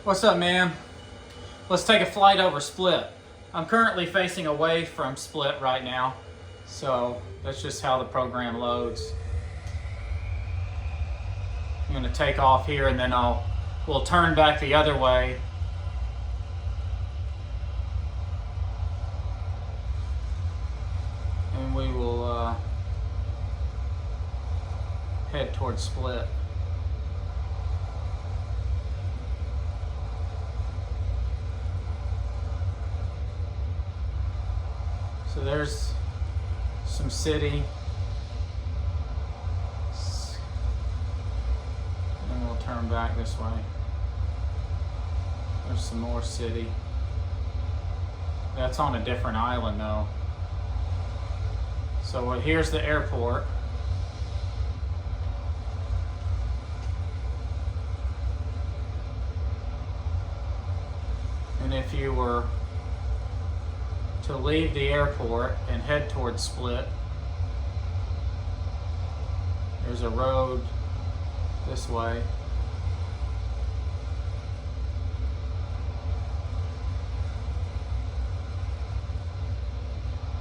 What's up, man? Let's take a flight over Split. I'm currently facing away from Split right now, so that's just how the program loads. I'm gonna take off here and then we'll turn back the other way. And we will head towards Split. So there's some city. And then we'll turn back this way. There's some more city. That's on a different island though. So here's the airport. And if you were to leave the airport and head towards Split, there's a road this way.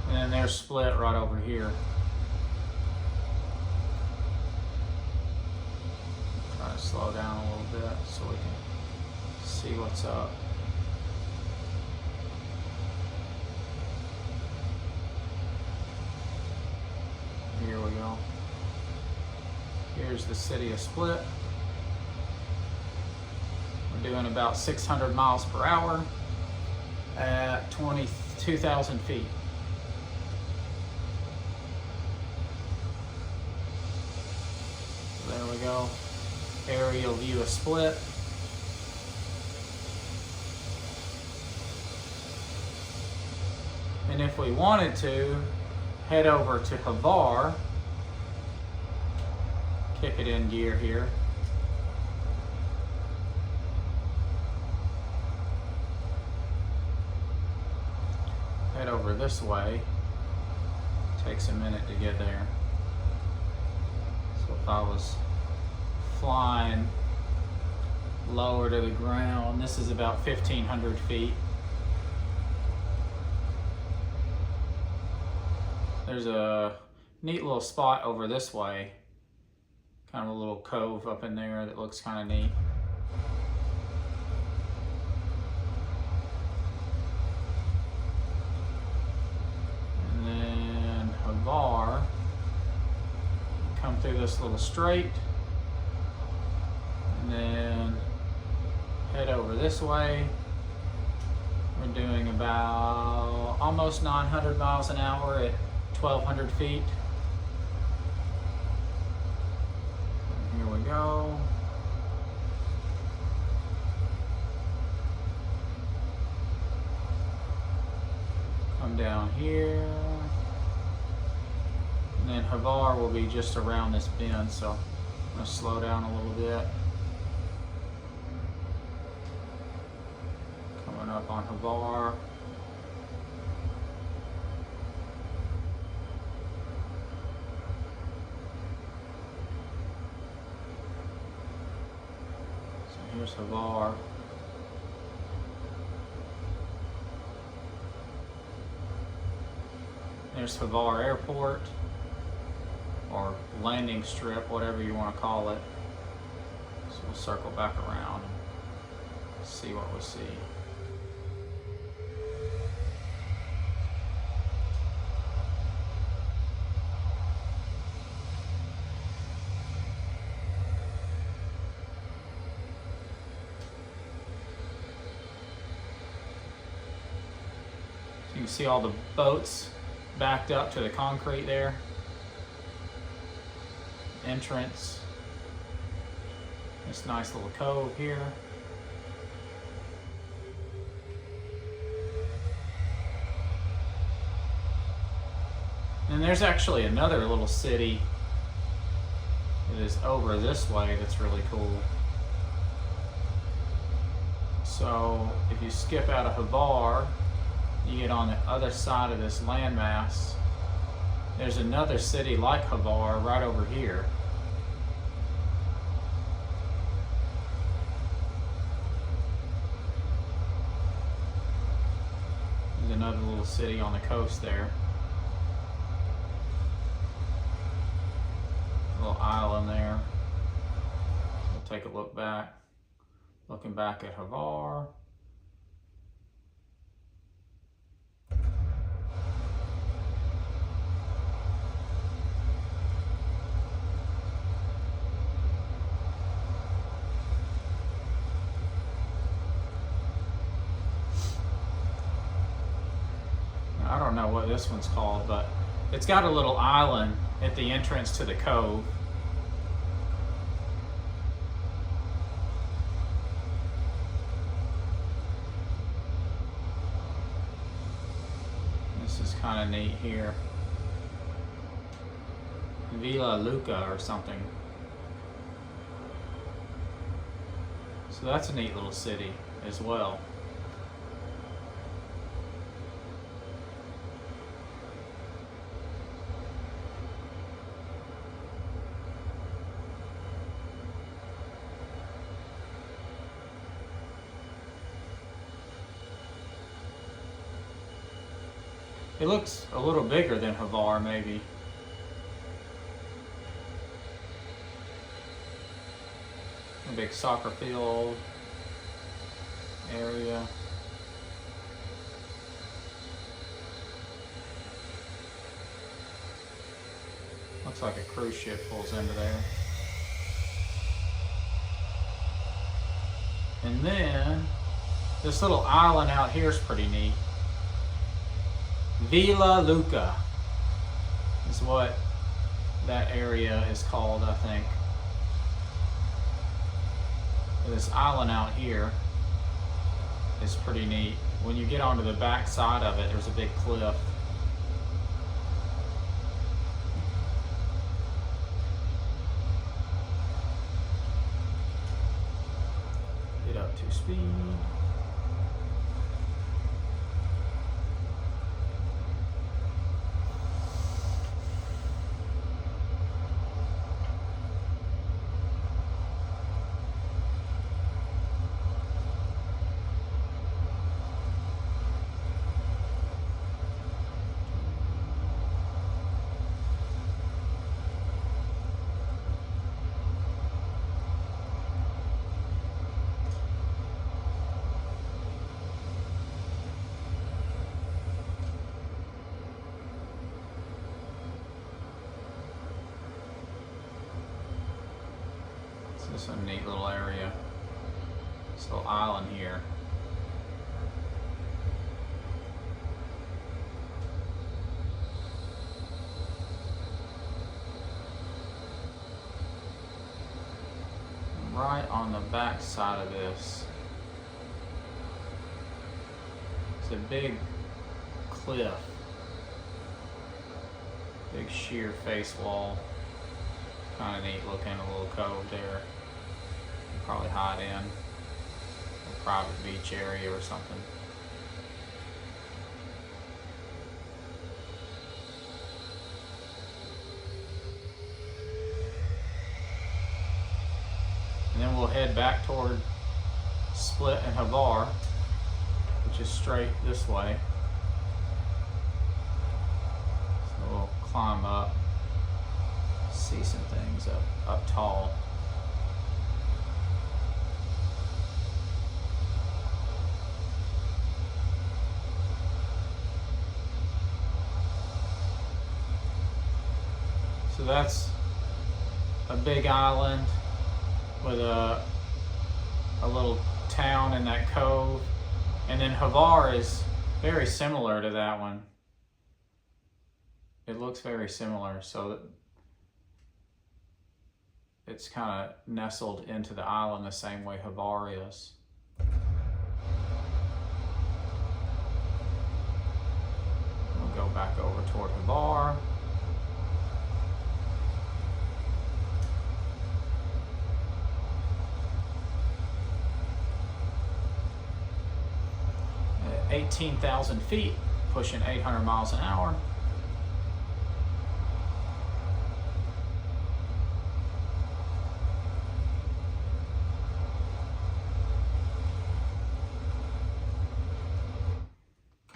And then there's Split right over here. Try to slow down a little bit so we can see what's up. Here we go. Here's the city of Split. We're doing about 600 miles per hour at 22,000 feet. There we go. Aerial view of Split. And if we wanted to, head over to Hvar, kick it in gear here. Head over this way. Takes a minute to get there. So if I was flying lower to the ground, this is about 1,500 feet. There's a neat little spot over this way, kind of a little cove up in there that looks kind of neat. And then Hvar, come through this little strait, and then head over this way. We're doing about almost 900 miles an hour at 1,200 feet. And here we go. Come down here. And then Hvar will be just around this bend, so I'm going to slow down a little bit. Coming up on Hvar. Here's Hvar. There's Hvar Airport, or landing strip, whatever you want to call it. So we'll circle back around and see what we see. You can see all the boats backed up to the concrete there. Entrance. This nice little cove here. And there's actually another little city that is over this way that's really cool. So if you skip out of Hvar, you get on the other side of this landmass. There's another city like Hvar right over here. another little city on the coast there. A little island there. We'll take a look back. Looking back at Hvar. I don't know what this one's called, but it's got a little island at the entrance to the cove. This is kind of neat here. Villa Luca or something. So that's a neat little city as well. It looks a little bigger than Hvar, maybe. A big soccer field area. Looks like a cruise ship pulls into there. And then this little island out here is pretty neat. Villa Luca is what that area is called, I think. This island out here is pretty neat. When you get onto the back side of it, there's a big cliff. Get up to speed. This is a neat little area. This little island here. And right on the back side of this, it's a big cliff. Big sheer face wall. Kind of neat looking, a little cove there. Probably hide in a private beach area or something. And then we'll head back toward Split and Hvar, which is straight this way. So we'll climb up, see some things up tall. So that's a big island with a little town in that cove. And then Hvar is very similar to that one. It looks very similar, so it's kind of nestled into the island the same way Hvar is. We'll go back over toward Hvar. At 18,000 feet, pushing 800 miles an hour.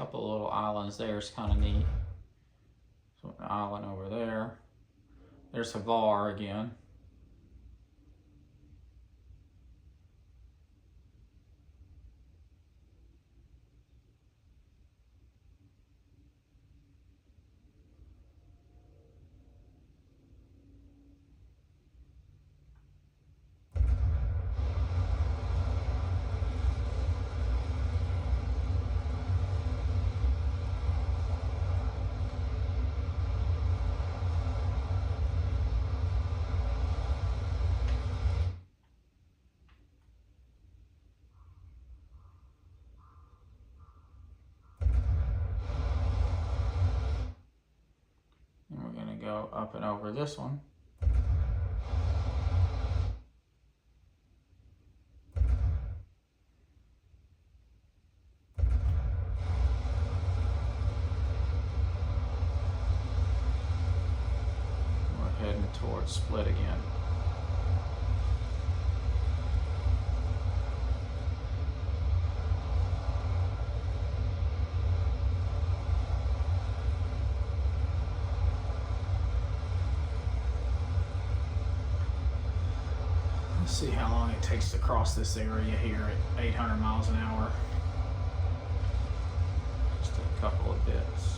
couple little islands there is kind of neat. So an island over there. There's Hvar again. And we're going to go up and over this one. We're heading towards Split again. Let's see how long it takes to cross this area here at 800 miles an hour. Just a couple of bits.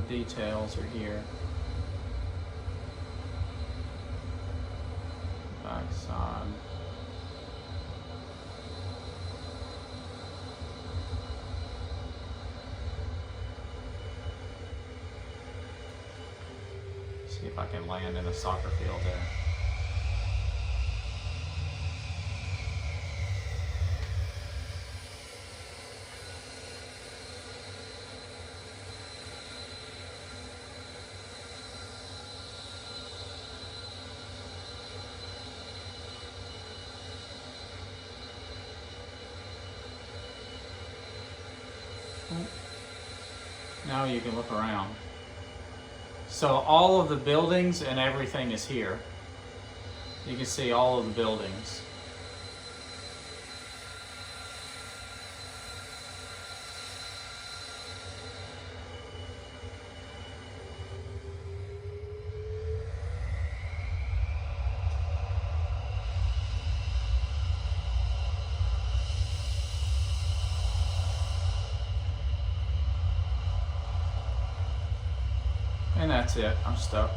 Details are here. Back side. See if I can land in a soccer field there. Now you can look around. So all of the buildings and everything is here. You can see all of the buildings. And that's it. I'm stuck.